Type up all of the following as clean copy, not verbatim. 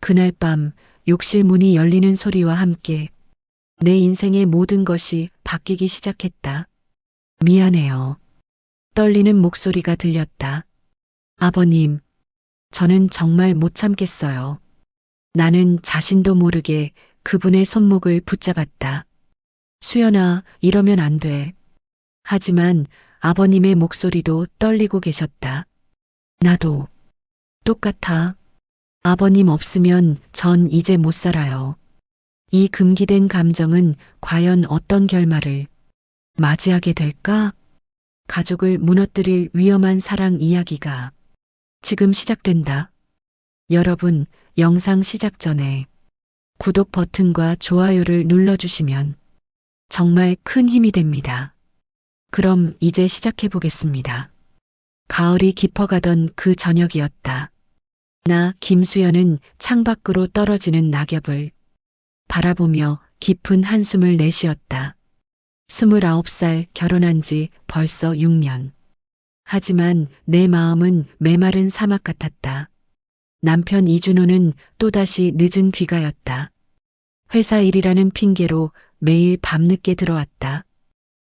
그날 밤 욕실 문이 열리는 소리와 함께 내 인생의 모든 것이 바뀌기 시작했다. 미안해요. 떨리는 목소리가 들렸다. 아버님, 저는 정말 못 참겠어요. 나는 자신도 모르게 그분의 손목을 붙잡았다. 수연아, 이러면 안 돼. 하지만 아버님의 목소리도 떨리고 계셨다. 나도 똑같아. 아버님 없으면 전 이제 못 살아요. 이 금기된 감정은 과연 어떤 결말을 맞이하게 될까? 가족을 무너뜨릴 위험한 사랑 이야기가 지금 시작된다. 여러분, 영상 시작 전에 구독 버튼과 좋아요를 눌러주시면 정말 큰 힘이 됩니다. 그럼 이제 시작해 보겠습니다. 가을이 깊어가던 그 저녁이었다. 나 김수연은 창밖으로 떨어지는 낙엽을 바라보며 깊은 한숨을 내쉬었다. 29살 결혼한 지 벌써 6년. 하지만 내 마음은 메마른 사막 같았다. 남편 이준호는 또다시 늦은 귀가였다. 회사 일이라는 핑계로 매일 밤늦게 들어왔다.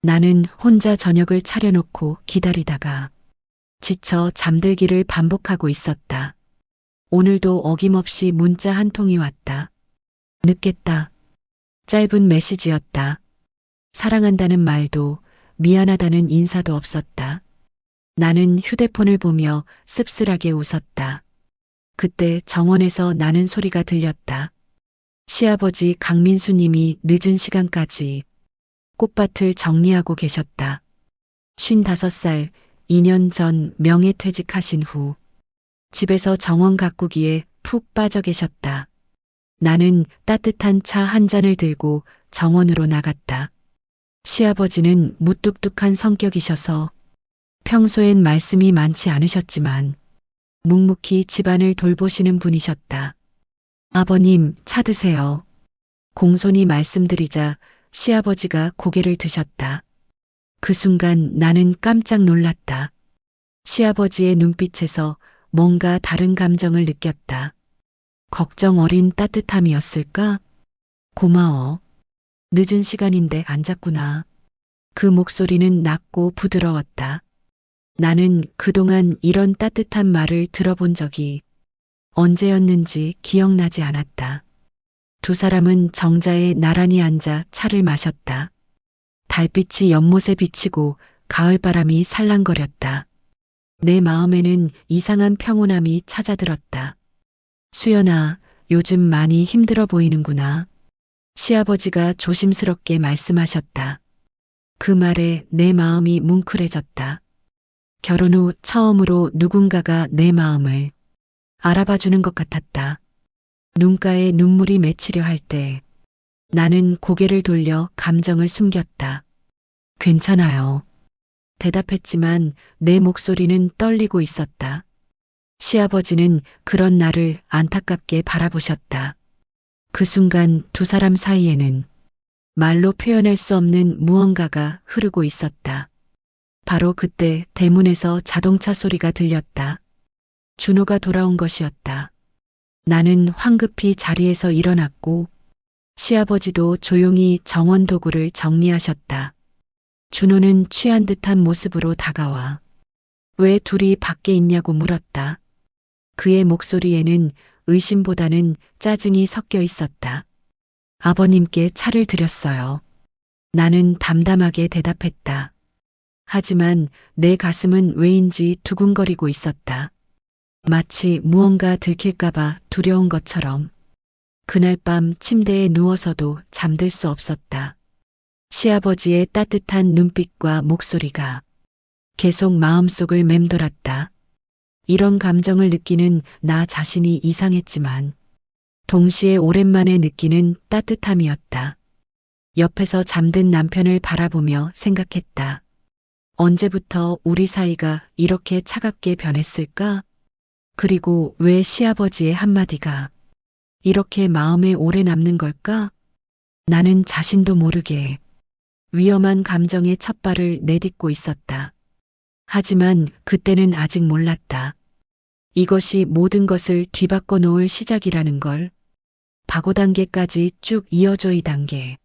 나는 혼자 저녁을 차려놓고 기다리다가 지쳐 잠들기를 반복하고 있었다. 오늘도 어김없이 문자 한 통이 왔다. 늦겠다. 짧은 메시지였다. 사랑한다는 말도 미안하다는 인사도 없었다. 나는 휴대폰을 보며 씁쓸하게 웃었다. 그때 정원에서 나는 소리가 들렸다. 시아버지 강민수님이 늦은 시간까지 꽃밭을 정리하고 계셨다. 55살, 2년 전 명예퇴직하신 후 집에서 정원 가꾸기에 푹 빠져 계셨다. 나는 따뜻한 차 한 잔을 들고 정원으로 나갔다. 시아버지는 무뚝뚝한 성격이셔서 평소엔 말씀이 많지 않으셨지만 묵묵히 집안을 돌보시는 분이셨다. 아버님, 차 드세요. 공손히 말씀드리자 시아버지가 고개를 드셨다. 그 순간 나는 깜짝 놀랐다. 시아버지의 눈빛에서 뭔가 다른 감정을 느꼈다. 걱정 어린 따뜻함이었을까? 고마워. 늦은 시간인데 앉았구나. 그 목소리는 낮고 부드러웠다. 나는 그동안 이런 따뜻한 말을 들어본 적이 언제였는지 기억나지 않았다. 두 사람은 정자에 나란히 앉아 차를 마셨다. 달빛이 연못에 비치고 가을바람이 살랑거렸다. 내 마음에는 이상한 평온함이 찾아들었다. 수연아, 요즘 많이 힘들어 보이는구나. 시아버지가 조심스럽게 말씀하셨다. 그 말에 내 마음이 뭉클해졌다. 결혼 후 처음으로 누군가가 내 마음을 알아봐주는 것 같았다. 눈가에 눈물이 맺히려 할 때 나는 고개를 돌려 감정을 숨겼다. 괜찮아요. 대답했지만 내 목소리는 떨리고 있었다. 시아버지는 그런 나를 안타깝게 바라보셨다. 그 순간 두 사람 사이에는 말로 표현할 수 없는 무언가가 흐르고 있었다. 바로 그때 대문에서 자동차 소리가 들렸다. 준호가 돌아온 것이었다. 나는 황급히 자리에서 일어났고 시아버지도 조용히 정원 도구를 정리하셨다. 준호는 취한 듯한 모습으로 다가와 왜 둘이 밖에 있냐고 물었다. 그의 목소리에는 의심보다는 짜증이 섞여 있었다. 아버님께 차를 드렸어요. 나는 담담하게 대답했다. 하지만 내 가슴은 왜인지 두근거리고 있었다. 마치 무언가 들킬까봐 두려운 것처럼. 그날 밤 침대에 누워서도 잠들 수 없었다. 시아버지의 따뜻한 눈빛과 목소리가 계속 마음속을 맴돌았다. 이런 감정을 느끼는 나 자신이 이상했지만 동시에 오랜만에 느끼는 따뜻함이었다. 옆에서 잠든 남편을 바라보며 생각했다. 언제부터 우리 사이가 이렇게 차갑게 변했을까? 그리고 왜 시아버지의 한마디가 이렇게 마음에 오래 남는 걸까? 나는 자신도 모르게 위험한 감정의 첫 발을 내딛고 있었다. 하지만 그때는 아직 몰랐다. 이것이 모든 것을 뒤바꿔 놓을 시작이라는 걸. 바고 단계까지 쭉 이어져 이 단계.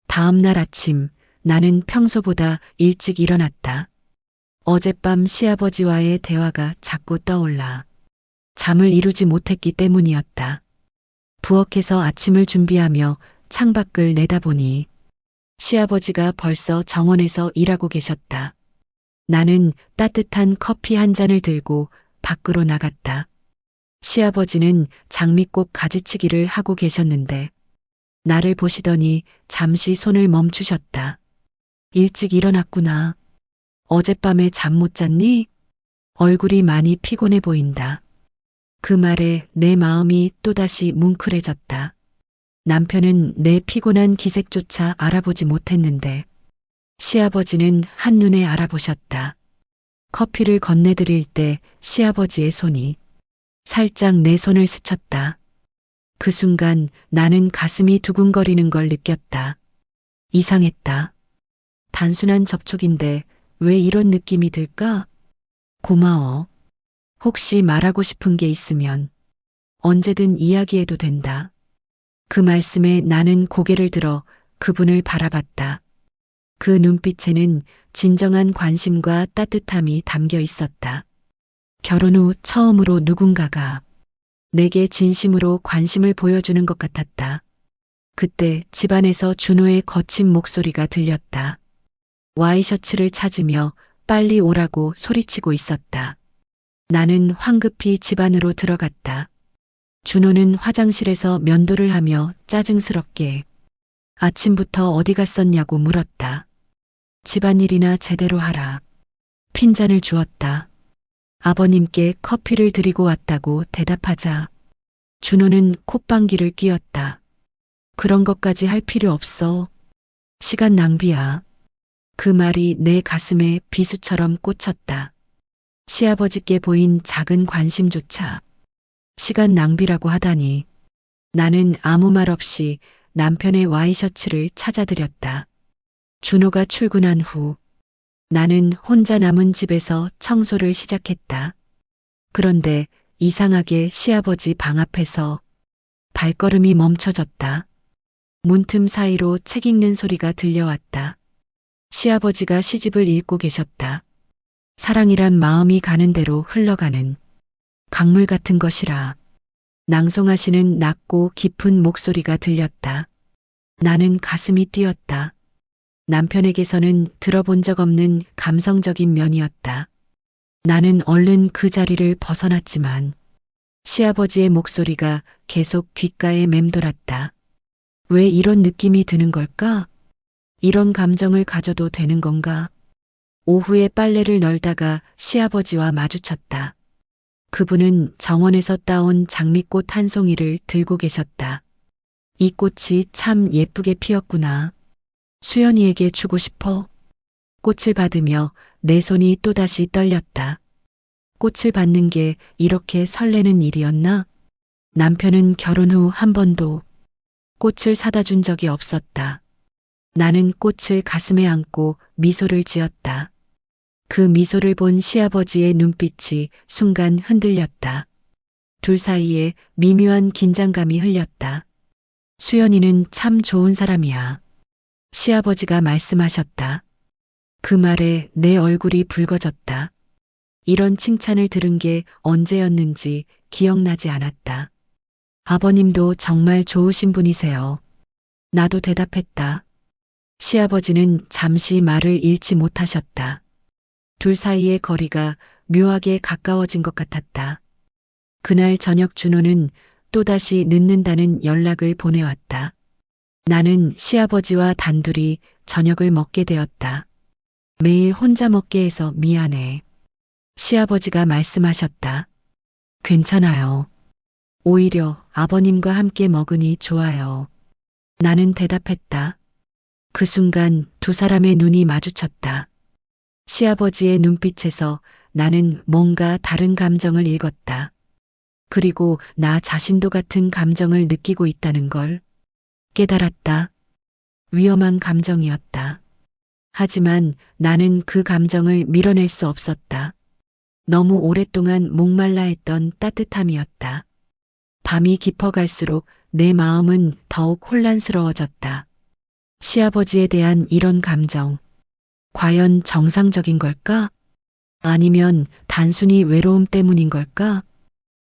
다음 날 아침 나는 평소보다 일찍 일어났다. 어젯밤 시아버지와의 대화가 자꾸 떠올라. 잠을 이루지 못했기 때문이었다. 부엌에서 아침을 준비하며 창밖을 내다보니 시아버지가 벌써 정원에서 일하고 계셨다. 나는 따뜻한 커피 한 잔을 들고 밖으로 나갔다. 시아버지는 장미꽃 가지치기를 하고 계셨는데 나를 보시더니 잠시 손을 멈추셨다. 일찍 일어났구나. 어젯밤에 잠 못 잤니? 얼굴이 많이 피곤해 보인다. 그 말에 내 마음이 또다시 뭉클해졌다. 남편은 내 피곤한 기색조차 알아보지 못했는데 시아버지는 한눈에 알아보셨다. 커피를 건네드릴 때 시아버지의 손이 살짝 내 손을 스쳤다. 그 순간 나는 가슴이 두근거리는 걸 느꼈다. 이상했다. 단순한 접촉인데 왜 이런 느낌이 들까? 고마워. 혹시 말하고 싶은 게 있으면 언제든 이야기해도 된다. 그 말씀에 나는 고개를 들어 그분을 바라봤다. 그 눈빛에는 진정한 관심과 따뜻함이 담겨 있었다. 결혼 후 처음으로 누군가가 내게 진심으로 관심을 보여주는 것 같았다. 그때 집안에서 준호의 거친 목소리가 들렸다. 와이셔츠를 찾으며 빨리 오라고 소리치고 있었다. 나는 황급히 집 안으로 들어갔다. 준호는 화장실에서 면도를 하며 짜증스럽게 아침부터 어디 갔었냐고 물었다. 집안일이나 제대로 하라. 핀잔을 주었다. 아버님께 커피를 드리고 왔다고 대답하자 준호는 콧방귀를 뀌었다. 그런 것까지 할 필요 없어. 시간 낭비야. 그 말이 내 가슴에 비수처럼 꽂혔다. 시아버지께 보인 작은 관심조차 시간 낭비라고 하다니. 나는 아무 말 없이 남편의 와이셔츠를 찾아드렸다. 준호가 출근한 후 나는 혼자 남은 집에서 청소를 시작했다. 그런데 이상하게 시아버지 방 앞에서 발걸음이 멈춰졌다. 문틈 사이로 책 읽는 소리가 들려왔다. 시아버지가 시집을 읽고 계셨다. 사랑이란 마음이 가는 대로 흘러가는 강물 같은 것이라. 낭송하시는 낮고 깊은 목소리가 들렸다. 나는 가슴이 뛰었다. 남편에게서는 들어본 적 없는 감성적인 면이었다. 나는 얼른 그 자리를 벗어났지만 시아버지의 목소리가 계속 귓가에 맴돌았다. 왜 이런 느낌이 드는 걸까? 이런 감정을 가져도 되는 건가? 오후에 빨래를 널다가 시아버지와 마주쳤다. 그분은 정원에서 따온 장미꽃 한 송이를 들고 계셨다. 이 꽃이 참 예쁘게 피었구나. 수연이에게 주고 싶어. 꽃을 받으며 내 손이 또다시 떨렸다. 꽃을 받는 게 이렇게 설레는 일이었나? 남편은 결혼 후 한 번도 꽃을 사다 준 적이 없었다. 나는 꽃을 가슴에 안고 미소를 지었다. 그 미소를 본 시아버지의 눈빛이 순간 흔들렸다. 둘 사이에 미묘한 긴장감이 흘렸다. 수연이는 참 좋은 사람이야. 시아버지가 말씀하셨다. 그 말에 내 얼굴이 붉어졌다. 이런 칭찬을 들은 게 언제였는지 기억나지 않았다. 아버님도 정말 좋으신 분이세요. 나도 대답했다. 시아버지는 잠시 말을 잃지 못하셨다. 둘 사이의 거리가 묘하게 가까워진 것 같았다. 그날 저녁 준호는 또다시 늦는다는 연락을 보내왔다. 나는 시아버지와 단둘이 저녁을 먹게 되었다. 매일 혼자 먹게 해서 미안해. 시아버지가 말씀하셨다. 괜찮아요. 오히려 아버님과 함께 먹으니 좋아요. 나는 대답했다. 그 순간 두 사람의 눈이 마주쳤다. 시아버지의 눈빛에서 나는 뭔가 다른 감정을 읽었다. 그리고 나 자신도 같은 감정을 느끼고 있다는 걸 깨달았다. 위험한 감정이었다. 하지만 나는 그 감정을 밀어낼 수 없었다. 너무 오랫동안 목말라 했던 따뜻함이었다. 밤이 깊어갈수록 내 마음은 더욱 혼란스러워졌다. 시아버지에 대한 이런 감정, 과연 정상적인 걸까? 아니면 단순히 외로움 때문인 걸까?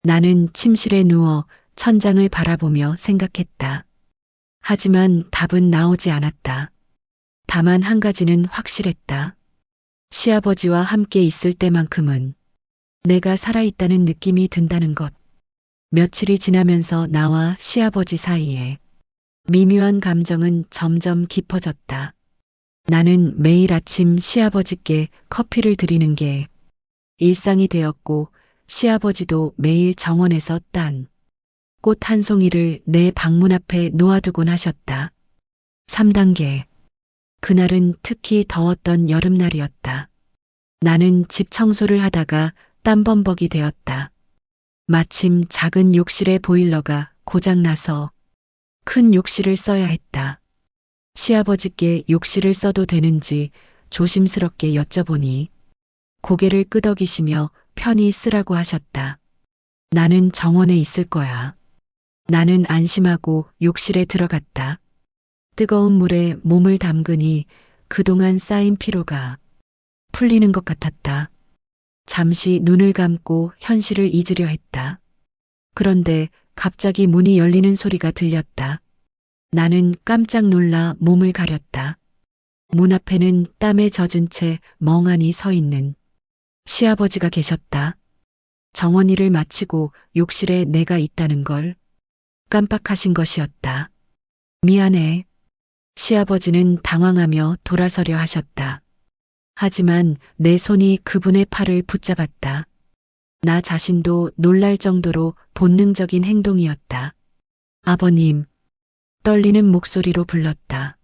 나는 침실에 누워 천장을 바라보며 생각했다. 하지만 답은 나오지 않았다. 다만 한 가지는 확실했다. 시아버지와 함께 있을 때만큼은 내가 살아있다는 느낌이 든다는 것. 며칠이 지나면서 나와 시아버지 사이에 미묘한 감정은 점점 깊어졌다. 나는 매일 아침 시아버지께 커피를 드리는 게 일상이 되었고, 시아버지도 매일 정원에서 딴 꽃 한 송이를 내 방문 앞에 놓아두곤 하셨다. 3단계. 그날은 특히 더웠던 여름날이었다. 나는 집 청소를 하다가 땀범벅이 되었다. 마침 작은 욕실의 보일러가 고장나서 큰 욕실을 써야 했다. 시아버지께 욕실을 써도 되는지 조심스럽게 여쭤보니 고개를 끄덕이시며 편히 쓰라고 하셨다. 나는 정원에 있을 거야. 나는 안심하고 욕실에 들어갔다. 뜨거운 물에 몸을 담그니 그동안 쌓인 피로가 풀리는 것 같았다. 잠시 눈을 감고 현실을 잊으려 했다. 그런데 갑자기 문이 열리는 소리가 들렸다. 나는 깜짝 놀라 몸을 가렸다. 문 앞에는 땀에 젖은 채 멍하니 서 있는 시아버지가 계셨다. 정원 일을 마치고 욕실에 내가 있다는 걸 깜빡하신 것이었다. 미안해. 시아버지는 당황하며 돌아서려 하셨다. 하지만 내 손이 그분의 팔을 붙잡았다. 나 자신도 놀랄 정도로 본능적인 행동이었다. 아버님, 떨리는 목소리로 불렀다.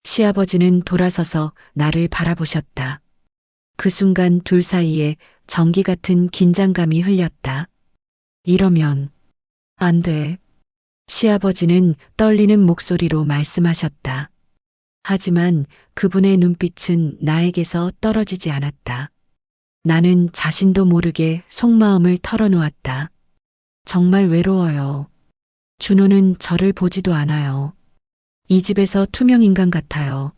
시아버지는 돌아서서 나를 바라보셨다. 그 순간 둘 사이에 전기 같은 긴장감이 흘렸다. 이러면 안 돼. 시아버지는 떨리는 목소리로 말씀하셨다. 하지만 그분의 눈빛은 나에게서 떨어지지 않았다. 나는 자신도 모르게 속마음을 털어놓았다. 정말 외로워요. 준호는 저를 보지도 않아요. 이 집에서 투명인간 같아요.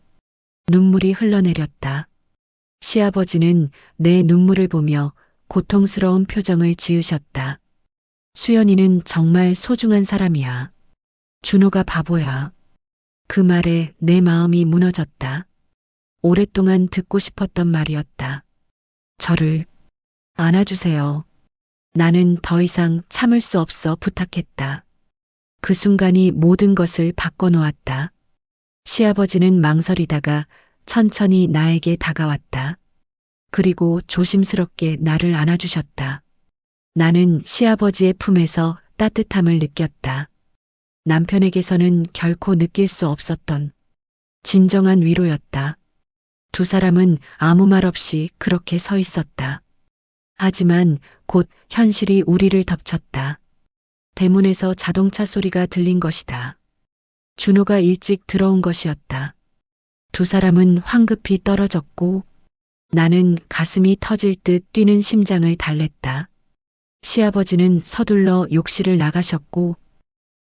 눈물이 흘러내렸다. 시아버지는 내 눈물을 보며 고통스러운 표정을 지으셨다. 수연이는 정말 소중한 사람이야. 준호가 바보야. 그 말에 내 마음이 무너졌다. 오랫동안 듣고 싶었던 말이었다. 저를 안아주세요. 나는 더 이상 참을 수 없어 부탁했다. 그 순간이 모든 것을 바꿔놓았다. 시아버지는 망설이다가 천천히 나에게 다가왔다. 그리고 조심스럽게 나를 안아주셨다. 나는 시아버지의 품에서 따뜻함을 느꼈다. 남편에게서는 결코 느낄 수 없었던 진정한 위로였다. 두 사람은 아무 말 없이 그렇게 서 있었다. 하지만 곧 현실이 우리를 덮쳤다. 대문에서 자동차 소리가 들린 것이다. 준호가 일찍 들어온 것이었다. 두 사람은 황급히 떨어졌고 나는 가슴이 터질 듯 뛰는 심장을 달랬다. 시아버지는 서둘러 욕실을 나가셨고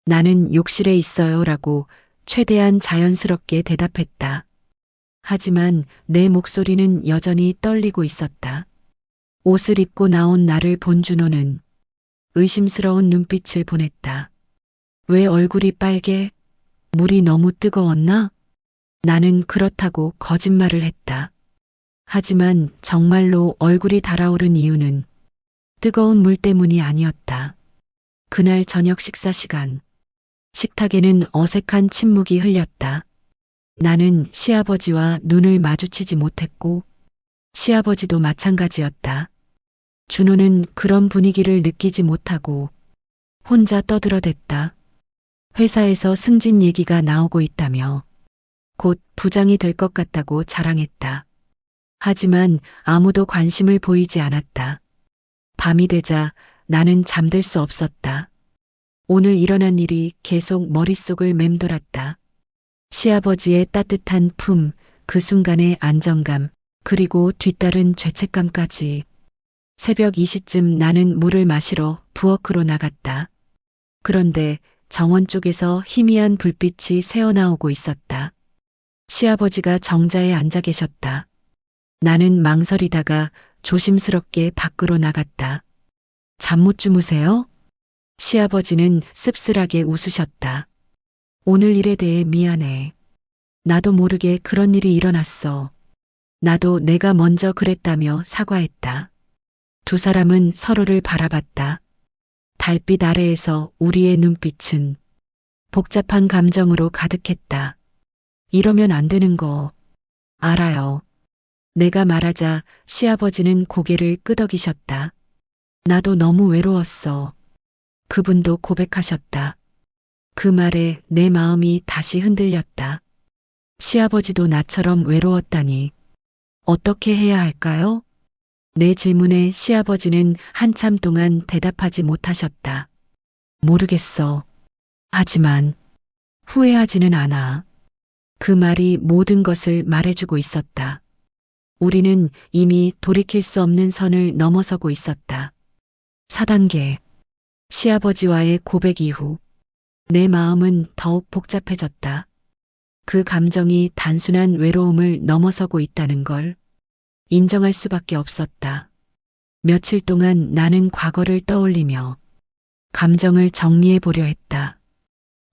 나는 욕실에 있어요라고 최대한 자연스럽게 대답했다. 하지만 내 목소리는 여전히 떨리고 있었다. 옷을 입고 나온 나를 본 준호는 의심스러운 눈빛을 보냈다. 왜 얼굴이 빨개? 물이 너무 뜨거웠나? 나는 그렇다고 거짓말을 했다. 하지만 정말로 얼굴이 달아오른 이유는 뜨거운 물 때문이 아니었다. 그날 저녁 식사 시간. 식탁에는 어색한 침묵이 흘렸다. 나는 시아버지와 눈을 마주치지 못했고 시아버지도 마찬가지였다. 준호는 그런 분위기를 느끼지 못하고 혼자 떠들어댔다. 회사에서 승진 얘기가 나오고 있다며 곧 부장이 될 것 같다고 자랑했다. 하지만 아무도 관심을 보이지 않았다. 밤이 되자 나는 잠들 수 없었다. 오늘 일어난 일이 계속 머릿속을 맴돌았다. 시아버지의 따뜻한 품, 그 순간의 안정감, 그리고 뒤따른 죄책감까지. 새벽 2시쯤 나는 물을 마시러 부엌으로 나갔다. 그런데 정원 쪽에서 희미한 불빛이 새어나오고 있었다. 시아버지가 정자에 앉아 계셨다. 나는 망설이다가 조심스럽게 밖으로 나갔다. 잠 못 주무세요? 시아버지는 씁쓸하게 웃으셨다. 오늘 일에 대해 미안해. 나도 모르게 그런 일이 일어났어. 나도 내가 먼저 그랬다며 사과했다. 두 사람은 서로를 바라봤다. 달빛 아래에서 우리의 눈빛은 복잡한 감정으로 가득했다. 이러면 안 되는 거 알아요. 내가 말하자 시아버지는 고개를 끄덕이셨다. 나도 너무 외로웠어. 그분도 고백하셨다. 그 말에 내 마음이 다시 흔들렸다. 시아버지도 나처럼 외로웠다니. 어떻게 해야 할까요? 내 질문에 시아버지는 한참 동안 대답하지 못하셨다. 모르겠어. 하지만 후회하지는 않아. 그 말이 모든 것을 말해주고 있었다. 우리는 이미 돌이킬 수 없는 선을 넘어서고 있었다. 4단계. 시아버지와의 고백 이후 내 마음은 더욱 복잡해졌다. 그 감정이 단순한 외로움을 넘어서고 있다는 걸 인정할 수밖에 없었다. 며칠 동안 나는 과거를 떠올리며 감정을 정리해 보려 했다.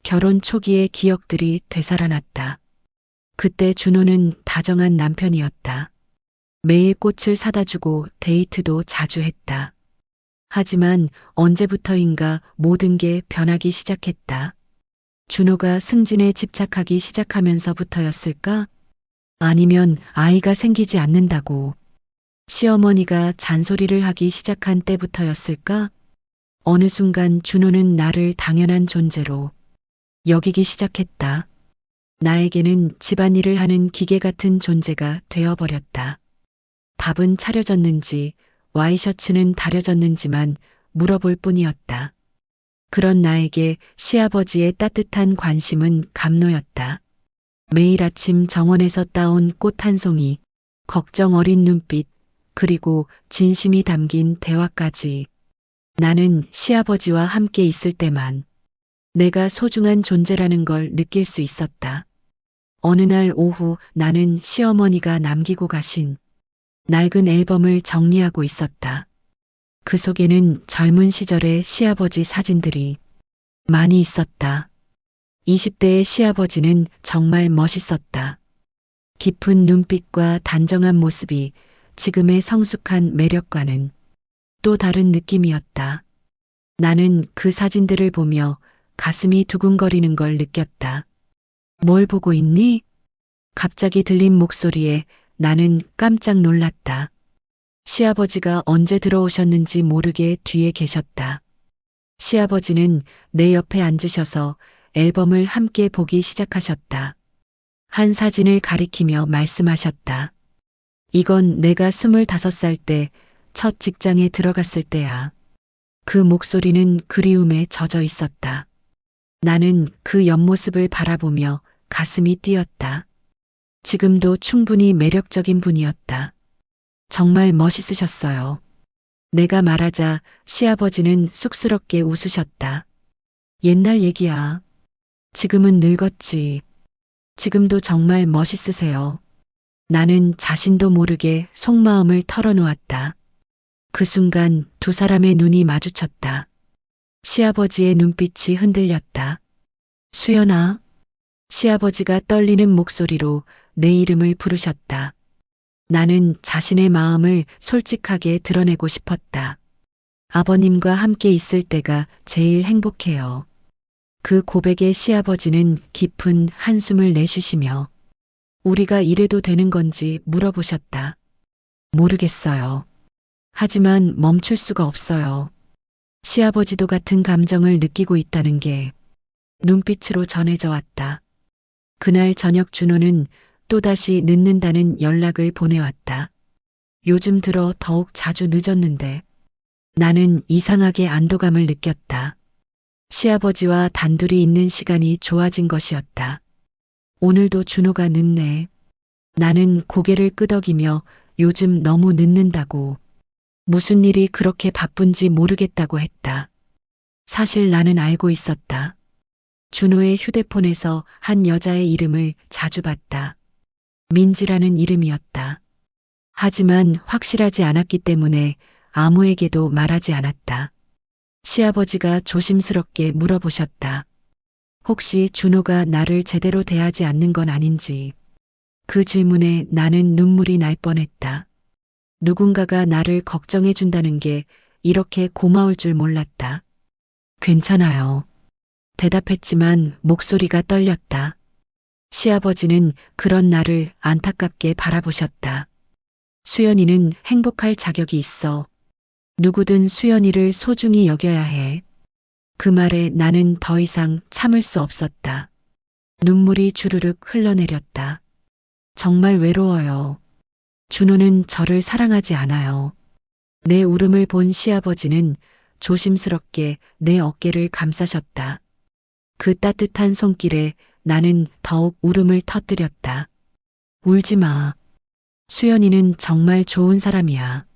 결혼 초기의 기억들이 되살아났다. 그때 준호는 다정한 남편이었다. 매일 꽃을 사다 주고 데이트도 자주 했다. 하지만 언제부터인가 모든 게 변하기 시작했다. 준호가 승진에 집착하기 시작하면서부터였을까? 아니면 아이가 생기지 않는다고 시어머니가 잔소리를 하기 시작한 때부터였을까? 어느 순간 준호는 나를 당연한 존재로 여기기 시작했다. 나에게는 집안일을 하는 기계 같은 존재가 되어버렸다. 밥은 차려졌는지 와이셔츠는 다려졌는지만 물어볼 뿐이었다. 그런 나에게 시아버지의 따뜻한 관심은 감로였다. 매일 아침 정원에서 따온 꽃 한 송이, 걱정 어린 눈빛, 그리고 진심이 담긴 대화까지. 나는 시아버지와 함께 있을 때만 내가 소중한 존재라는 걸 느낄 수 있었다. 어느 날 오후 나는 시어머니가 남기고 가신 낡은 앨범을 정리하고 있었다. 그 속에는 젊은 시절의 시아버지 사진들이 많이 있었다. 20대의 시아버지는 정말 멋있었다. 깊은 눈빛과 단정한 모습이 지금의 성숙한 매력과는 또 다른 느낌이었다. 나는 그 사진들을 보며 가슴이 두근거리는 걸 느꼈다. 뭘 보고 있니? 갑자기 들린 목소리에 나는 깜짝 놀랐다. 시아버지가 언제 들어오셨는지 모르게 뒤에 계셨다. 시아버지는 내 옆에 앉으셔서 앨범을 함께 보기 시작하셨다. 한 사진을 가리키며 말씀하셨다. 이건 내가 25살 때 첫 직장에 들어갔을 때야. 그 목소리는 그리움에 젖어 있었다. 나는 그 옆모습을 바라보며 가슴이 뛰었다. 지금도 충분히 매력적인 분이었다. 정말 멋있으셨어요. 내가 말하자 시아버지는 쑥스럽게 웃으셨다. 옛날 얘기야. 지금은 늙었지. 지금도 정말 멋있으세요. 나는 자신도 모르게 속마음을 털어놓았다. 그 순간 두 사람의 눈이 마주쳤다. 시아버지의 눈빛이 흔들렸다. 수연아. 시아버지가 떨리는 목소리로 내 이름을 부르셨다. 나는 자신의 마음을 솔직하게 드러내고 싶었다. 아버님과 함께 있을 때가 제일 행복해요. 그 고백에 시아버지는 깊은 한숨을 내쉬시며 우리가 이래도 되는 건지 물어보셨다. 모르겠어요. 하지만 멈출 수가 없어요. 시아버지도 같은 감정을 느끼고 있다는 게 눈빛으로 전해져 왔다. 그날 저녁 준호는 또다시 늦는다는 연락을 보내왔다. 요즘 들어 더욱 자주 늦었는데 나는 이상하게 안도감을 느꼈다. 시아버지와 단둘이 있는 시간이 좋아진 것이었다. 오늘도 준호가 늦네. 나는 고개를 끄덕이며 요즘 너무 늦는다고 무슨 일이 그렇게 바쁜지 모르겠다고 했다. 사실 나는 알고 있었다. 준호의 휴대폰에서 한 여자의 이름을 자주 봤다. 민지라는 이름이었다. 하지만 확실하지 않았기 때문에 아무에게도 말하지 않았다. 시아버지가 조심스럽게 물어보셨다. 혹시 준호가 나를 제대로 대하지 않는 건 아닌지. 그 질문에 나는 눈물이 날 뻔했다. 누군가가 나를 걱정해 준다는 게 이렇게 고마울 줄 몰랐다. 괜찮아요. 대답했지만 목소리가 떨렸다. 시아버지는 그런 나를 안타깝게 바라보셨다. 수연이는 행복할 자격이 있어. 누구든 수연이를 소중히 여겨야 해. 그 말에 나는 더 이상 참을 수 없었다. 눈물이 주르륵 흘러내렸다. 정말 외로워요. 준호는 저를 사랑하지 않아요. 내 울음을 본 시아버지는 조심스럽게 내 어깨를 감싸셨다. 그 따뜻한 손길에 나는 더욱 울음을 터뜨렸다. 울지 마. 수연이는 정말 좋은 사람이야.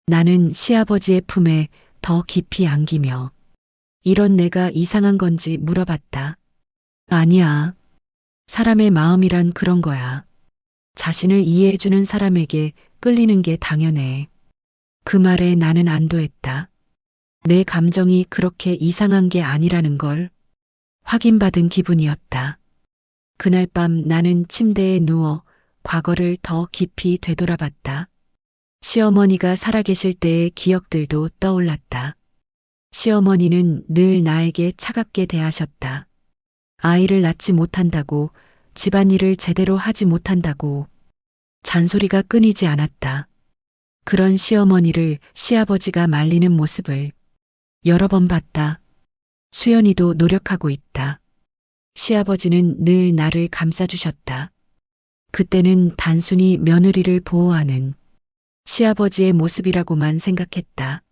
나는 시아버지의 품에 더 깊이 안기며 이런 내가 이상한 건지 물어봤다. 아니야. 사람의 마음이란 그런 거야. 자신을 이해해주는 사람에게 끌리는 게 당연해. 그 말에 나는 안도했다. 내 감정이 그렇게 이상한 게 아니라는 걸 확인받은 기분이었다. 그날 밤 나는 침대에 누워 과거를 더 깊이 되돌아봤다. 시어머니가 살아계실 때의 기억들도 떠올랐다. 시어머니는 늘 나에게 차갑게 대하셨다. 아이를 낳지 못한다고, 집안일을 제대로 하지 못한다고, 잔소리가 끊이지 않았다. 그런 시어머니를 시아버지가 말리는 모습을 여러 번 봤다. 수연이도 노력하고 있다. 시아버지는 늘 나를 감싸주셨다. 그때는 단순히 며느리를 보호하는 시아버지의 모습이라고만 생각했다.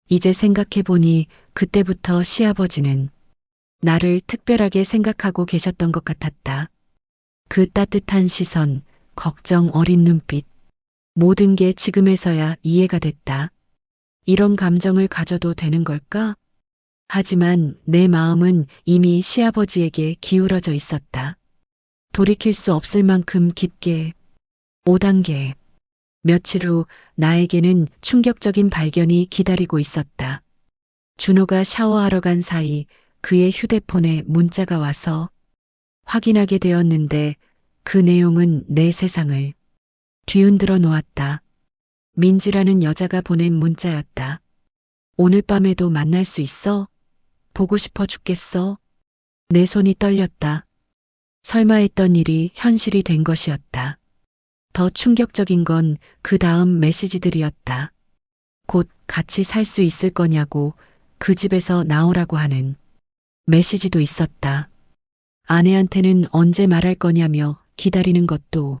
이제 생각해보니 그때부터 시아버지는 나를 특별하게 생각하고 계셨던 것 같았다. 그 따뜻한 시선, 걱정 어린 눈빛, 모든 게 지금에서야 이해가 됐다. 이런 감정을 가져도 되는 걸까? 하지만 내 마음은 이미 시아버지에게 기울어져 있었다. 돌이킬 수 없을 만큼 깊게. 5단계. 며칠 후 나에게는 충격적인 발견이 기다리고 있었다. 준호가 샤워하러 간 사이 그의 휴대폰에 문자가 와서 확인하게 되었는데 그 내용은 내 세상을 뒤흔들어 놓았다. 민지라는 여자가 보낸 문자였다. 오늘 밤에도 만날 수 있어? 보고 싶어 죽겠어? 내 손이 떨렸다. 설마 했던 일이 현실이 된 것이었다. 더 충격적인 건 그 다음 메시지들이었다. 곧 같이 살 수 있을 거냐고 그 집에서 나오라고 하는 메시지도 있었다. 아내한테는 언제 말할 거냐며 기다리는 것도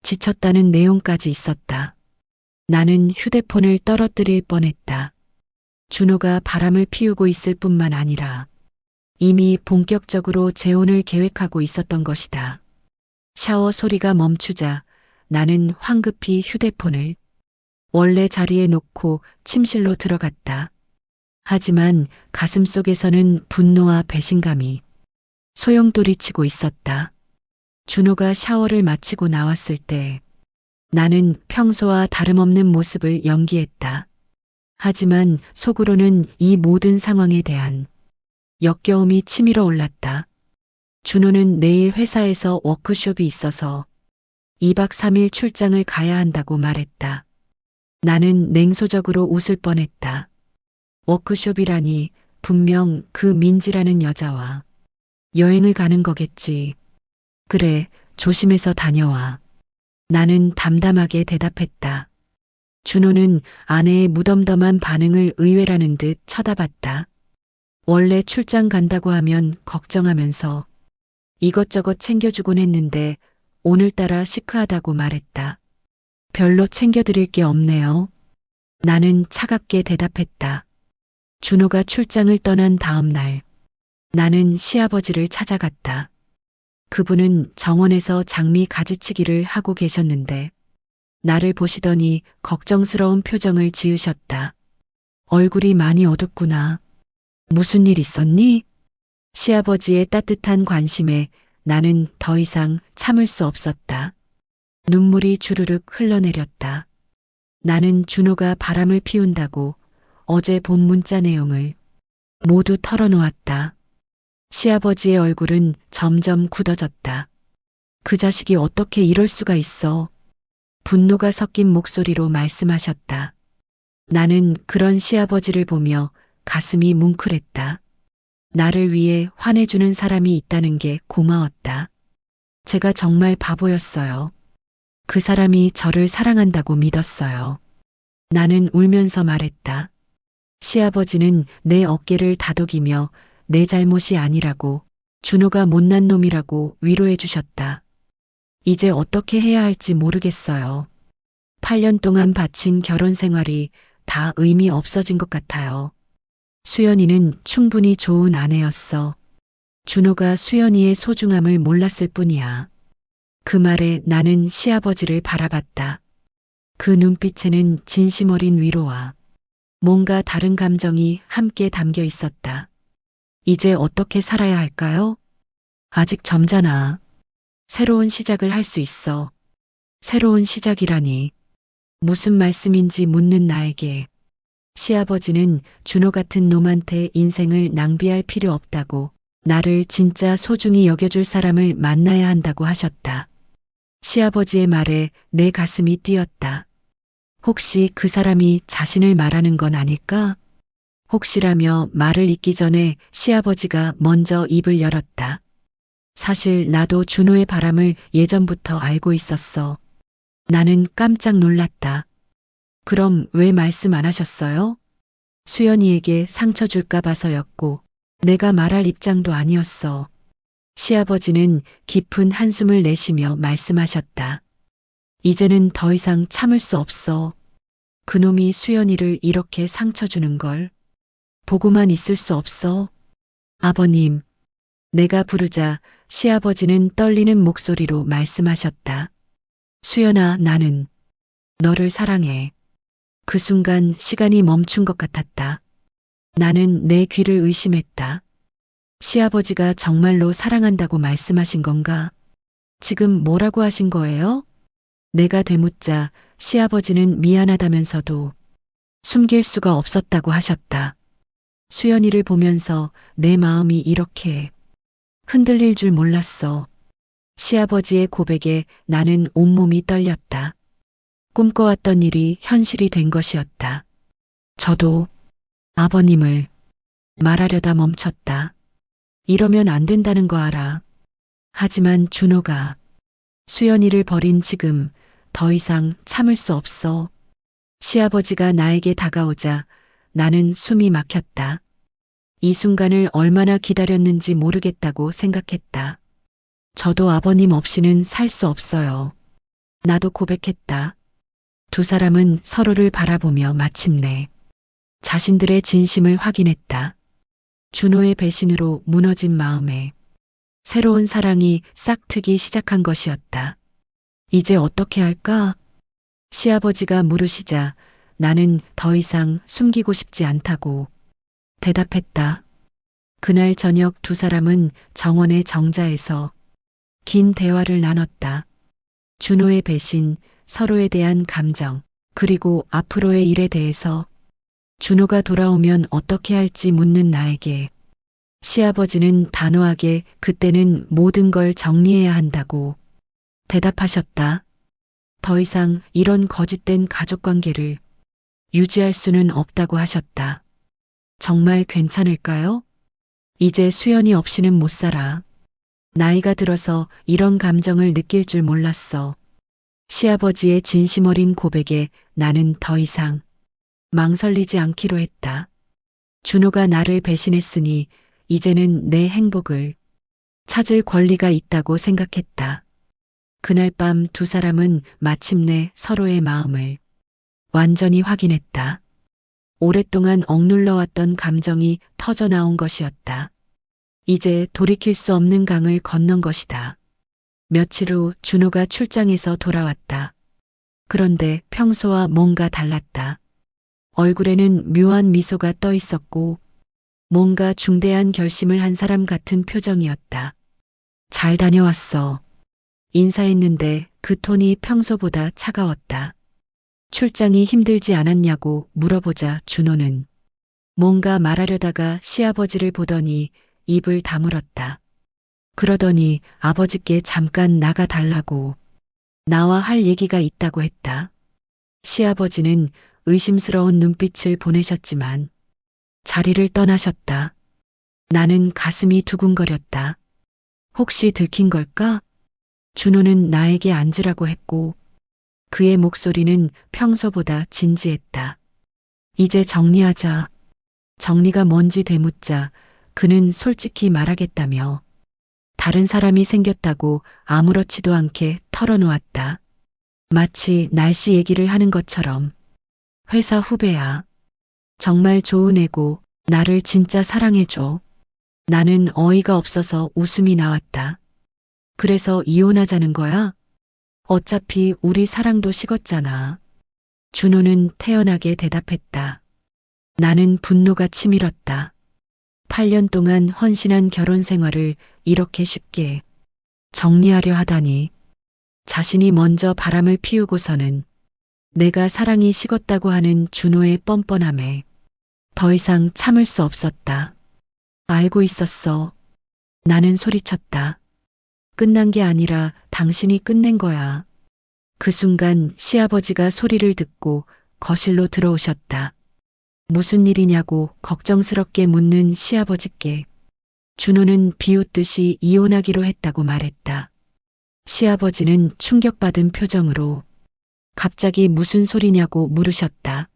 지쳤다는 내용까지 있었다. 나는 휴대폰을 떨어뜨릴 뻔했다. 준호가 바람을 피우고 있을 뿐만 아니라 이미 본격적으로 재혼을 계획하고 있었던 것이다. 샤워 소리가 멈추자 나는 황급히 휴대폰을 원래 자리에 놓고 침실로 들어갔다. 하지만 가슴 속에서는 분노와 배신감이 소용돌이치고 있었다. 준호가 샤워를 마치고 나왔을 때 나는 평소와 다름없는 모습을 연기했다. 하지만 속으로는 이 모든 상황에 대한 역겨움이 치밀어 올랐다. 준호는 내일 회사에서 워크숍이 있어서 2박 3일 출장을 가야 한다고 말했다. 나는 냉소적으로 웃을 뻔했다. 워크숍이라니 분명 그 민지라는 여자와 여행을 가는 거겠지. 그래, 조심해서 다녀와. 나는 담담하게 대답했다. 준호는 아내의 무덤덤한 반응을 의외라는 듯 쳐다봤다. 원래 출장 간다고 하면 걱정하면서 이것저것 챙겨주곤 했는데 오늘따라 시크하다고 말했다. 별로 챙겨드릴 게 없네요. 나는 차갑게 대답했다. 준호가 출장을 떠난 다음 날, 나는 시아버지를 찾아갔다. 그분은 정원에서 장미 가지치기를 하고 계셨는데 나를 보시더니 걱정스러운 표정을 지으셨다. 얼굴이 많이 어둡구나. 무슨 일 있었니? 시아버지의 따뜻한 관심에 나는 더 이상 참을 수 없었다. 눈물이 주르륵 흘러내렸다. 나는 준호가 바람을 피운다고 어제 본 문자 내용을 모두 털어놓았다. 시아버지의 얼굴은 점점 굳어졌다. 그 자식이 어떻게 이럴 수가 있어? 분노가 섞인 목소리로 말씀하셨다. 나는 그런 시아버지를 보며 가슴이 뭉클했다. 나를 위해 화내주는 사람이 있다는 게 고마웠다. 제가 정말 바보였어요. 그 사람이 저를 사랑한다고 믿었어요. 나는 울면서 말했다. 시아버지는 내 어깨를 다독이며 내 잘못이 아니라고, 준호가 못난 놈이라고 위로해 주셨다. 이제 어떻게 해야 할지 모르겠어요. 8년 동안 바친 결혼 생활이 다 의미 없어진 것 같아요. 수연이는 충분히 좋은 아내였어. 준호가 수연이의 소중함을 몰랐을 뿐이야. 그 말에 나는 시아버지를 바라봤다. 그 눈빛에는 진심 어린 위로와 뭔가 다른 감정이 함께 담겨 있었다. 이제 어떻게 살아야 할까요? 아직 젊잖아. 새로운 시작을 할 수 있어. 새로운 시작이라니. 무슨 말씀인지 묻는 나에게 시아버지는 준호 같은 놈한테 인생을 낭비할 필요 없다고, 나를 진짜 소중히 여겨줄 사람을 만나야 한다고 하셨다. 시아버지의 말에 내 가슴이 뛰었다. 혹시 그 사람이 자신을 말하는 건 아닐까? 혹시라며 말을 잇기 전에 시아버지가 먼저 입을 열었다. 사실 나도 준호의 바람을 예전부터 알고 있었어. 나는 깜짝 놀랐다. 그럼 왜 말씀 안 하셨어요? 수연이에게 상처 줄까 봐서였고, 내가 말할 입장도 아니었어. 시아버지는 깊은 한숨을 내쉬며 말씀하셨다. 이제는 더 이상 참을 수 없어. 그놈이 수연이를 이렇게 상처 주는 걸 보고만 있을 수 없어. 아버님, 내가 부르자 시아버지는 떨리는 목소리로 말씀하셨다. 수연아, 나는 너를 사랑해. 그 순간 시간이 멈춘 것 같았다. 나는 내 귀를 의심했다. 시아버지가 정말로 사랑한다고 말씀하신 건가? 지금 뭐라고 하신 거예요? 내가 되묻자 시아버지는 미안하다면서도 숨길 수가 없었다고 하셨다. 수연이를 보면서 내 마음이 이렇게 흔들릴 줄 몰랐어. 시아버지의 고백에 나는 온몸이 떨렸다. 꿈꿔왔던 일이 현실이 된 것이었다. 저도 아버님을 말하려다 멈췄다. 이러면 안 된다는 거 알아. 하지만 준호가 수연이를 버린 지금 더 이상 참을 수 없어. 시아버지가 나에게 다가오자 나는 숨이 막혔다. 이 순간을 얼마나 기다렸는지 모르겠다고 생각했다. 저도 아버님 없이는 살 수 없어요. 나도 고백했다. 두 사람은 서로를 바라보며 마침내 자신들의 진심을 확인했다. 준호의 배신으로 무너진 마음에 새로운 사랑이 싹트기 시작한 것이었다. 이제 어떻게 할까? 시아버지가 물으시자 나는 더 이상 숨기고 싶지 않다고 대답했다. 그날 저녁 두 사람은 정원의 정자에서 긴 대화를 나눴다. 준호의 배신, 서로에 대한 감정, 그리고 앞으로의 일에 대해서. 준호가 돌아오면 어떻게 할지 묻는 나에게 시아버지는 단호하게 그때는 모든 걸 정리해야 한다고 대답하셨다. 더 이상 이런 거짓된 가족관계를 유지할 수는 없다고 하셨다. 정말 괜찮을까요? 이제 수연이 없이는 못 살아. 나이가 들어서 이런 감정을 느낄 줄 몰랐어. 시아버지의 진심 어린 고백에 나는 더 이상 망설이지 않기로 했다. 준호가 나를 배신했으니 이제는 내 행복을 찾을 권리가 있다고 생각했다. 그날 밤 두 사람은 마침내 서로의 마음을 완전히 확인했다. 오랫동안 억눌러왔던 감정이 터져나온 것이었다. 이제 돌이킬 수 없는 강을 건넌 것이다. 며칠 후 준호가 출장에서 돌아왔다. 그런데 평소와 뭔가 달랐다. 얼굴에는 묘한 미소가 떠 있었고 뭔가 중대한 결심을 한 사람 같은 표정이었다. 잘 다녀왔어. 인사했는데 그 톤이 평소보다 차가웠다. 출장이 힘들지 않았냐고 물어보자 준호는 뭔가 말하려다가 시아버지를 보더니 입을 다물었다. 그러더니 아버지께 잠깐 나가 달라고 나와 할 얘기가 있다고 했다. 시아버지는 의심스러운 눈빛을 보내셨지만 자리를 떠나셨다. 나는 가슴이 두근거렸다. 혹시 들킨 걸까? 준호는 나에게 앉으라고 했고 그의 목소리는 평소보다 진지했다. 이제 정리하자. 정리가 뭔지 되묻자 그는 솔직히 말하겠다며 다른 사람이 생겼다고 아무렇지도 않게 털어놓았다. 마치 날씨 얘기를 하는 것처럼. 회사 후배야. 정말 좋은 애고 나를 진짜 사랑해줘. 나는 어이가 없어서 웃음이 나왔다. 그래서 이혼하자는 거야? 어차피 우리 사랑도 식었잖아. 준호는 태연하게 대답했다. 나는 분노가 치밀었다. 8년 동안 헌신한 결혼 생활을 이렇게 쉽게 정리하려 하다니. 자신이 먼저 바람을 피우고서는 내가 사랑이 식었다고 하는 준호의 뻔뻔함에 더 이상 참을 수 없었다. 알고 있었어. 나는 소리쳤다. 끝난 게 아니라 당신이 끝낸 거야. 그 순간 시아버지가 소리를 듣고 거실로 들어오셨다. 무슨 일이냐고 걱정스럽게 묻는 시아버지께 준호는 비웃듯이 이혼하기로 했다고 말했다. 시아버지는 충격받은 표정으로 갑자기 무슨 소리냐고 물으셨다.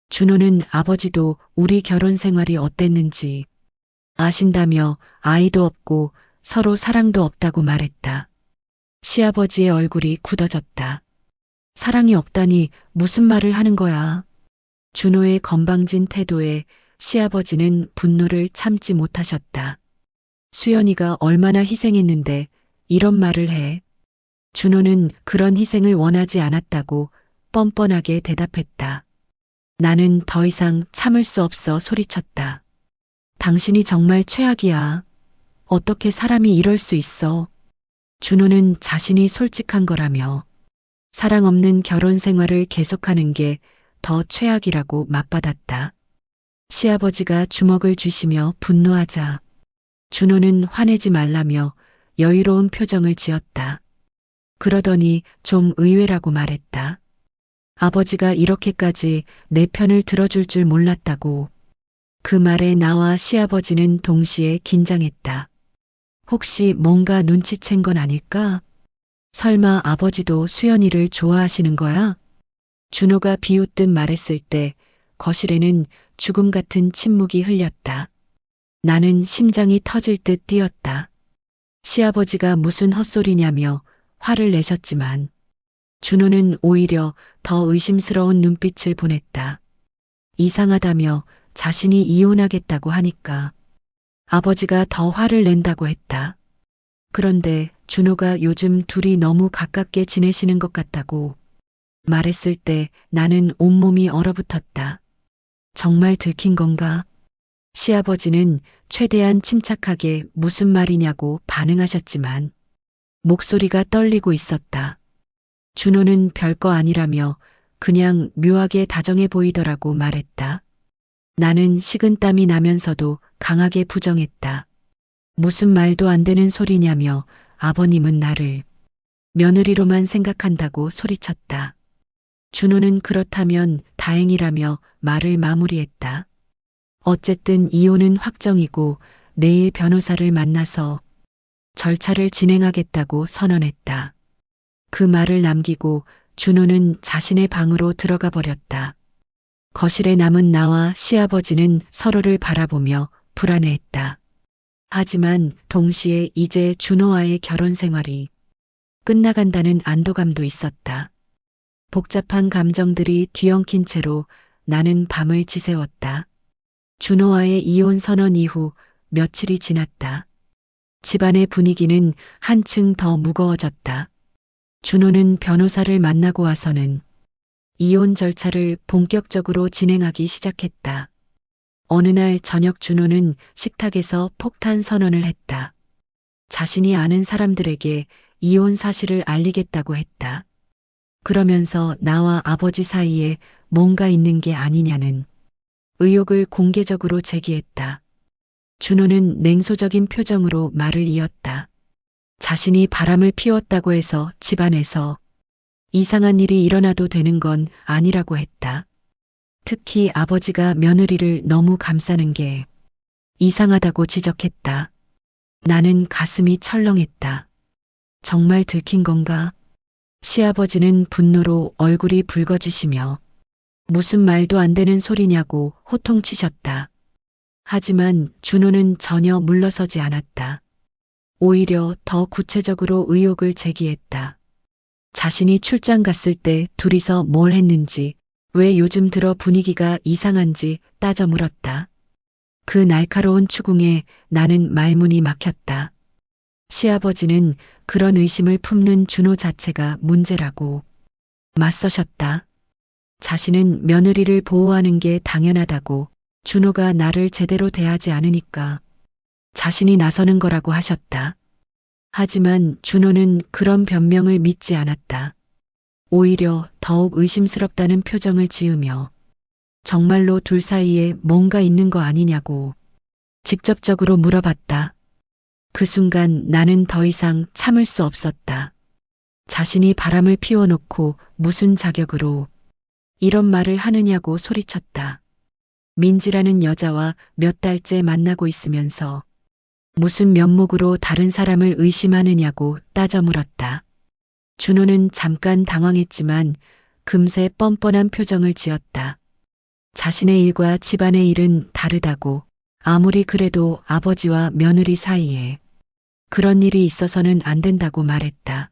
준호는 아버지도 우리 결혼 생활이 어땠는지 아신다며 아이도 없고 서로 사랑도 없다고 말했다. 시아버지의 얼굴이 굳어졌다. 사랑이 없다니 무슨 말을 하는 거야. 준호의 건방진 태도에 시아버지는 분노를 참지 못하셨다. 수연이가 얼마나 희생했는데 이런 말을 해. 준호는 그런 희생을 원하지 않았다고 뻔뻔하게 대답했다. 나는 더 이상 참을 수 없어 소리쳤다. 당신이 정말 최악이야. 어떻게 사람이 이럴 수 있어. 준호는 자신이 솔직한 거라며 사랑 없는 결혼 생활을 계속하는 게 더 최악이라고 맞받았다. 시아버지가 주먹을 쥐시며 분노하자 준호는 화내지 말라며 여유로운 표정을 지었다. 그러더니 좀 의외라고 말했다. 아버지가 이렇게까지 내 편을 들어줄 줄 몰랐다고. 그 말에 나와 시아버지는 동시에 긴장했다. 혹시 뭔가 눈치챈 건 아닐까? 설마 아버지도 수연이를 좋아하시는 거야? 준호가 비웃듯 말했을 때 거실에는 죽음 같은 침묵이 흘렸다. 나는 심장이 터질 듯 뛰었다. 시아버지가 무슨 헛소리냐며 화를 내셨지만 준호는 오히려 더 의심스러운 눈빛을 보냈다. 이상하다며 자신이 이혼하겠다고 하니까 아버지가 더 화를 낸다고 했다. 그런데 준호가 요즘 둘이 너무 가깝게 지내시는 것 같다고 말했을 때 나는 온몸이 얼어붙었다. 정말 들킨 건가? 시아버지는 최대한 침착하게 무슨 말이냐고 반응하셨지만 목소리가 떨리고 있었다. 준호는 별거 아니라며 그냥 묘하게 다정해 보이더라고 말했다. 나는 식은땀이 나면서도 강하게 부정했다. 무슨 말도 안 되는 소리냐며 아버님은 나를 며느리로만 생각한다고 소리쳤다. 준호는 그렇다면 다행이라며 말을 마무리했다. 어쨌든 이혼은 확정이고 내일 변호사를 만나서 절차를 진행하겠다고 선언했다. 그 말을 남기고 준호는 자신의 방으로 들어가 버렸다. 거실에 남은 나와 시아버지는 서로를 바라보며 불안해했다. 하지만 동시에 이제 준호와의 결혼 생활이 끝나간다는 안도감도 있었다. 복잡한 감정들이 뒤엉킨 채로 나는 밤을 지새웠다. 준호와의 이혼 선언 이후 며칠이 지났다. 집안의 분위기는 한층 더 무거워졌다. 준호는 변호사를 만나고 와서는 이혼 절차를 본격적으로 진행하기 시작했다. 어느 날 저녁 준호는 식탁에서 폭탄 선언을 했다. 자신이 아는 사람들에게 이혼 사실을 알리겠다고 했다. 그러면서 나와 아버지 사이에 뭔가 있는 게 아니냐는 의혹을 공개적으로 제기했다. 준호는 냉소적인 표정으로 말을 이었다. 자신이 바람을 피웠다고 해서 집안에서 이상한 일이 일어나도 되는 건 아니라고 했다. 특히 아버지가 며느리를 너무 감싸는 게 이상하다고 지적했다. 나는 가슴이 철렁했다. 정말 들킨 건가? 시아버지는 분노로 얼굴이 붉어지시며 무슨 말도 안 되는 소리냐고 호통치셨다. 하지만 준호는 전혀 물러서지 않았다. 오히려 더 구체적으로 의혹을 제기했다. 자신이 출장 갔을 때 둘이서 뭘 했는지, 왜 요즘 들어 분위기가 이상한지 따져 물었다. 그 날카로운 추궁에 나는 말문이 막혔다. 시아버지는 그런 의심을 품는 준호 자체가 문제라고 맞서셨다. 자신은 며느리를 보호하는 게 당연하다고, 준호가 나를 제대로 대하지 않으니까 자신이 나서는 거라고 하셨다. 하지만 준호는 그런 변명을 믿지 않았다. 오히려 더욱 의심스럽다는 표정을 지으며 정말로 둘 사이에 뭔가 있는 거 아니냐고 직접적으로 물어봤다. 그 순간 나는 더 이상 참을 수 없었다. 자신이 바람을 피워놓고 무슨 자격으로 이런 말을 하느냐고 소리쳤다. 민지라는 여자와 몇 달째 만나고 있으면서 무슨 면목으로 다른 사람을 의심하느냐고 따져 물었다. 준호는 잠깐 당황했지만 금세 뻔뻔한 표정을 지었다. 자신의 일과 집안의 일은 다르다고, 아무리 그래도 아버지와 며느리 사이에 그런 일이 있어서는 안 된다고 말했다.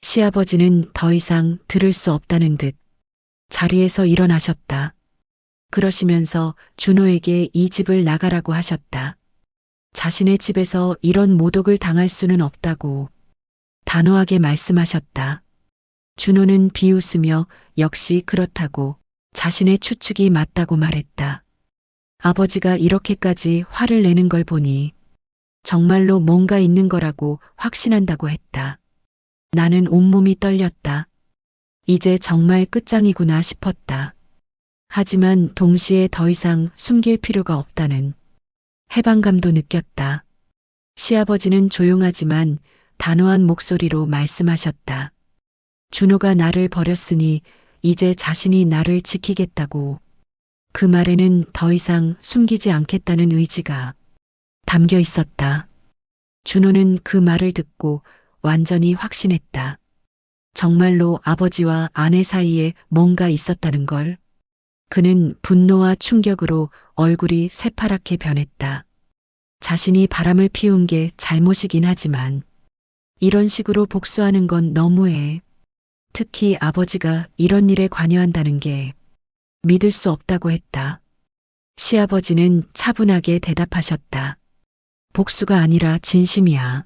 시아버지는 더 이상 들을 수 없다는 듯 자리에서 일어나셨다. 그러시면서 준호에게 이 집을 나가라고 하셨다. 자신의 집에서 이런 모독을 당할 수는 없다고 단호하게 말씀하셨다. 준호는 비웃으며 역시 그렇다고 자신의 추측이 맞다고 말했다. 아버지가 이렇게까지 화를 내는 걸 보니 정말로 뭔가 있는 거라고 확신한다고 했다. 나는 온몸이 떨렸다. 이제 정말 끝장이구나 싶었다. 하지만 동시에 더 이상 숨길 필요가 없다는 해방감도 느꼈다. 시아버지는 조용하지만 단호한 목소리로 말씀하셨다. 준호가 나를 버렸으니 이제 자신이 나를 지키겠다고. 그 말에는 더 이상 숨기지 않겠다는 의지가 담겨 있었다. 준호는 그 말을 듣고 완전히 확신했다. 정말로 아버지와 아내 사이에 뭔가 있었다는 걸. 그는 분노와 충격으로 얼굴이 새파랗게 변했다. 자신이 바람을 피운 게 잘못이긴 하지만 이런 식으로 복수하는 건 너무해. 특히 아버지가 이런 일에 관여한다는 게 믿을 수 없다고 했다. 시아버지는 차분하게 대답하셨다. 복수가 아니라 진심이야.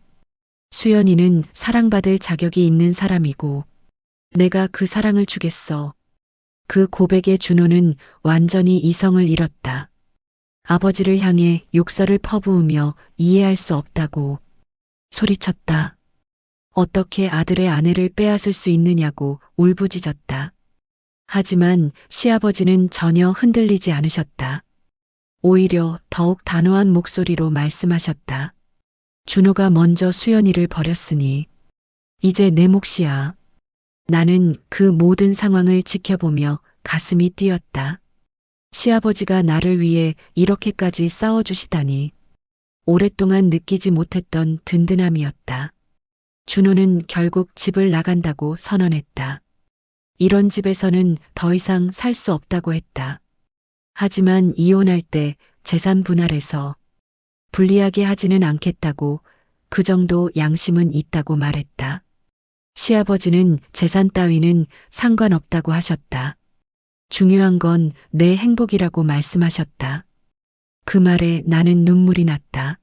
수연이는 사랑받을 자격이 있는 사람이고 내가 그 사랑을 주겠어. 그 고백에 준호는 완전히 이성을 잃었다. 아버지를 향해 욕설을 퍼부으며 이해할 수 없다고 소리쳤다. 어떻게 아들의 아내를 빼앗을 수 있느냐고 울부짖었다. 하지만 시아버지는 전혀 흔들리지 않으셨다. 오히려 더욱 단호한 목소리로 말씀하셨다. 준호가 먼저 수연이를 버렸으니 이제 내 몫이야. 나는 그 모든 상황을 지켜보며 가슴이 뛰었다. 시아버지가 나를 위해 이렇게까지 싸워주시다니 오랫동안 느끼지 못했던 든든함이었다. 준호는 결국 집을 나간다고 선언했다. 이런 집에서는 더 이상 살 수 없다고 했다. 하지만 이혼할 때 재산 분할해서 불리하게 하지는 않겠다고, 그 정도 양심은 있다고 말했다. 시아버지는 재산 따위는 상관없다고 하셨다. 중요한 건 내 행복이라고 말씀하셨다. 그 말에 나는 눈물이 났다.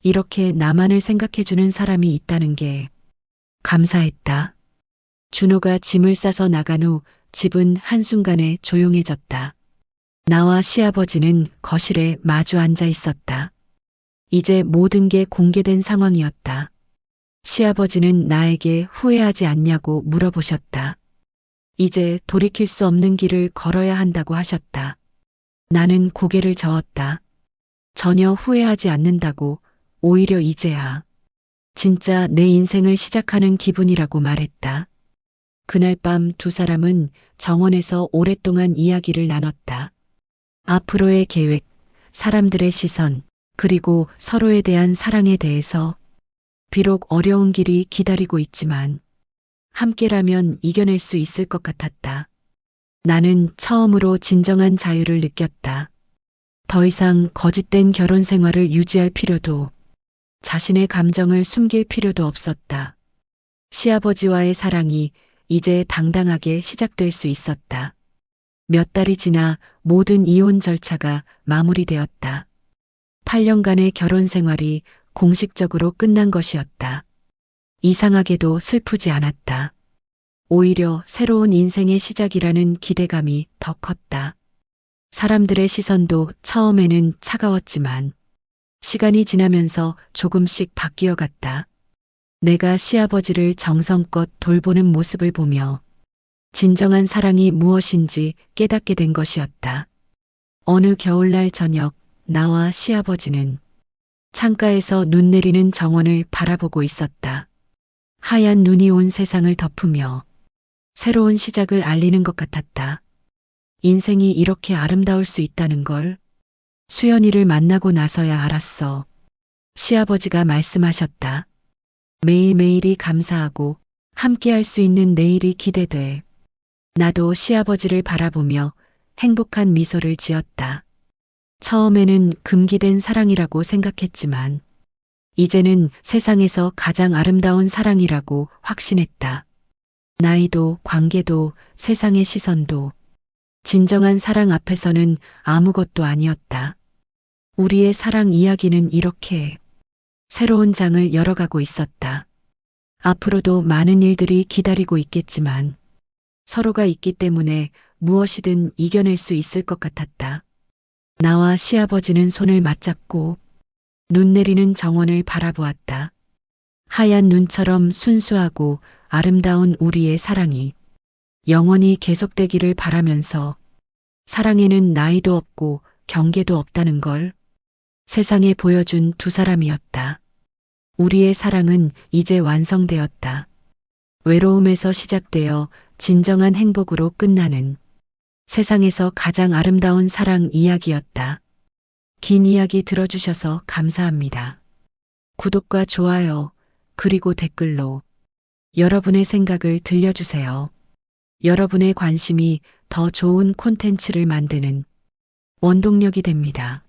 이렇게 나만을 생각해주는 사람이 있다는 게 감사했다. 준호가 짐을 싸서 나간 후 집은 한순간에 조용해졌다. 나와 시아버지는 거실에 마주 앉아 있었다. 이제 모든 게 공개된 상황이었다. 시아버지는 나에게 후회하지 않냐고 물어보셨다. 이제 돌이킬 수 없는 길을 걸어야 한다고 하셨다. 나는 고개를 저었다. 전혀 후회하지 않는다고, 오히려 이제야 진짜 내 인생을 시작하는 기분이라고 말했다. 그날 밤 두 사람은 정원에서 오랫동안 이야기를 나눴다. 앞으로의 계획, 사람들의 시선, 그리고 서로에 대한 사랑에 대해서. 비록 어려운 길이 기다리고 있지만 함께라면 이겨낼 수 있을 것 같았다. 나는 처음으로 진정한 자유를 느꼈다. 더 이상 거짓된 결혼 생활을 유지할 필요도, 자신의 감정을 숨길 필요도 없었다. 시아버지와의 사랑이 이제 당당하게 시작될 수 있었다. 몇 달이 지나 모든 이혼 절차가 마무리되었다. 8년간의 결혼 생활이 공식적으로 끝난 것이었다. 이상하게도 슬프지 않았다. 오히려 새로운 인생의 시작이라는 기대감이 더 컸다. 사람들의 시선도 처음에는 차가웠지만 시간이 지나면서 조금씩 바뀌어 갔다. 내가 시아버지를 정성껏 돌보는 모습을 보며 진정한 사랑이 무엇인지 깨닫게 된 것이었다. 어느 겨울날 저녁, 나와 시아버지는 창가에서 눈 내리는 정원을 바라보고 있었다. 하얀 눈이 온 세상을 덮으며 새로운 시작을 알리는 것 같았다. 인생이 이렇게 아름다울 수 있다는 걸 수연이를 만나고 나서야 알았어. 시아버지가 말씀하셨다. 매일매일이 감사하고 함께할 수 있는 내일이 기대돼. 나도 시아버지를 바라보며 행복한 미소를 지었다. 처음에는 금기된 사랑이라고 생각했지만 이제는 세상에서 가장 아름다운 사랑이라고 확신했다. 나이도 관계도 세상의 시선도 진정한 사랑 앞에서는 아무것도 아니었다. 우리의 사랑 이야기는 이렇게 새로운 장을 열어가고 있었다. 앞으로도 많은 일들이 기다리고 있겠지만 서로가 있기 때문에 무엇이든 이겨낼 수 있을 것 같았다. 나와 시아버지는 손을 맞잡고 눈 내리는 정원을 바라보았다. 하얀 눈처럼 순수하고 아름다운 우리의 사랑이 영원히 계속되기를 바라면서 사랑에는 나이도 없고 경계도 없다는 걸 세상에 보여준 두 사람이었다. 우리의 사랑은 이제 완성되었다. 외로움에서 시작되어 진정한 행복으로 끝나는 세상에서 가장 아름다운 사랑 이야기였다. 긴 이야기 들어주셔서 감사합니다. 구독과 좋아요, 그리고 댓글로 여러분의 생각을 들려주세요. 여러분의 관심이 더 좋은 콘텐츠를 만드는 원동력이 됩니다.